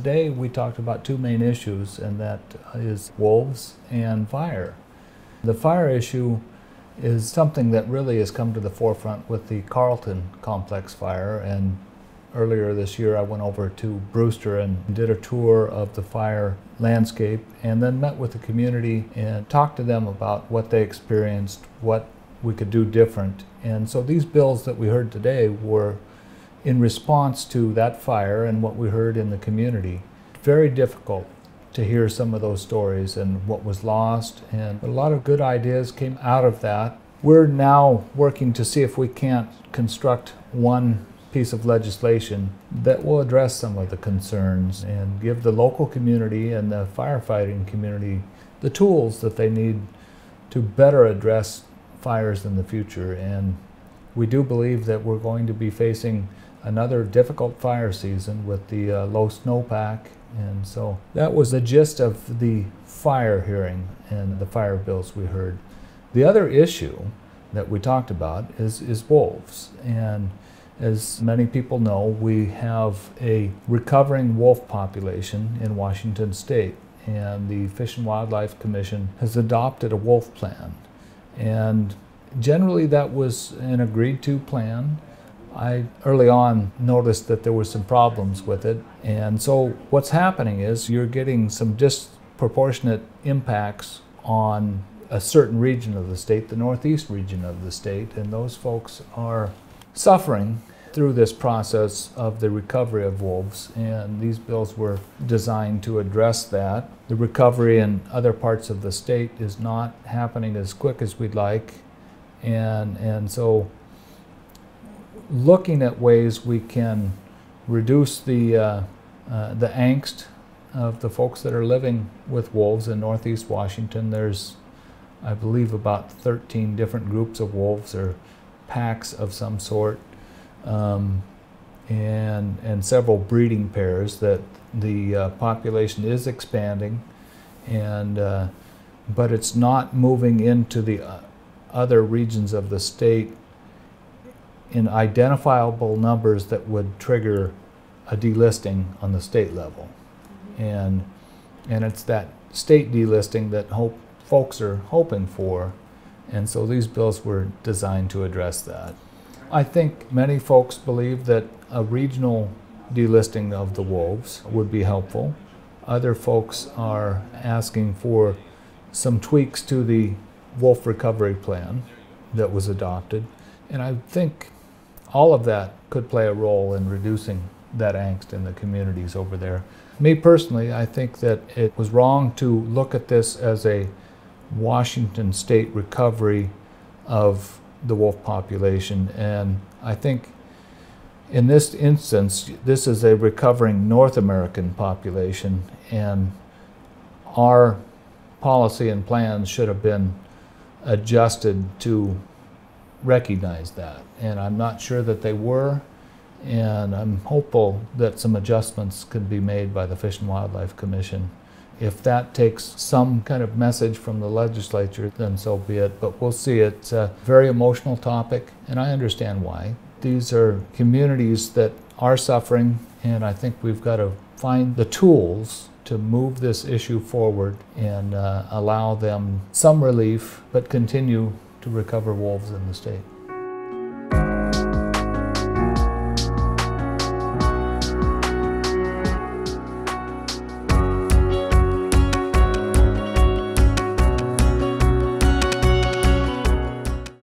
today we talked about two main issues, and that is wolves and fire. The fire issue is something that really has come to the forefront with the Carlton complex fire, and earlier this year I went over to Brewster and did a tour of the fire landscape, and then met with the community and talked to them about what they experienced, what we could do different. And so these bills that we heard today were in response to that fire and what we heard in the community. Very difficult to hear some of those stories and what was lost, and a lot of good ideas came out of that. We're now working to see if we can't construct one piece of legislation that will address some of the concerns and give the local community and the firefighting community the tools that they need to better address fires in the future. And we do believe that we're going to be facing another difficult fire season with the low snowpack. And so that was the gist of the fire hearing and the fire bills we heard. The other issue that we talked about is wolves. And as many people know, we have a recovering wolf population in Washington State, and the Fish and Wildlife Commission has adopted a wolf plan. And generally that was an agreed to plan. I early on noticed that there were some problems with it, and so what's happening is you're getting some disproportionate impacts on a certain region of the state, the northeast region of the state, and those folks are suffering through this process of the recovery of wolves, and these bills were designed to address that. The recovery in other parts of the state is not happening as quick as we'd like, and so looking at ways we can reduce the angst of the folks that are living with wolves in northeast Washington. There's, I believe, about 13 different groups of wolves or packs of some sort, and several breeding pairs that the population is expanding, and but it's not moving into the other regions of the state in identifiable numbers that would trigger a delisting on the state level. And it's that state delisting that folks are hoping for, and so these bills were designed to address that. I think many folks believe that a regional delisting of the wolves would be helpful. Other folks are asking for some tweaks to the wolf recovery plan that was adopted, and I think all of that could play a role in reducing that angst in the communities over there. Me personally, I think that it was wrong to look at this as a Washington state recovery of the wolf population, and I think in this instance this is a recovering North American population, and our policy and plans should have been adjusted to recognize that, and I'm not sure that they were, and I'm hopeful that some adjustments could be made by the Fish and Wildlife Commission. If that takes some kind of message from the legislature, then so be it, but we'll see. It's a very emotional topic, and I understand why. These are communities that are suffering, and I think we've got to find the tools to move this issue forward and allow them some relief, but continue to recover wolves in the state.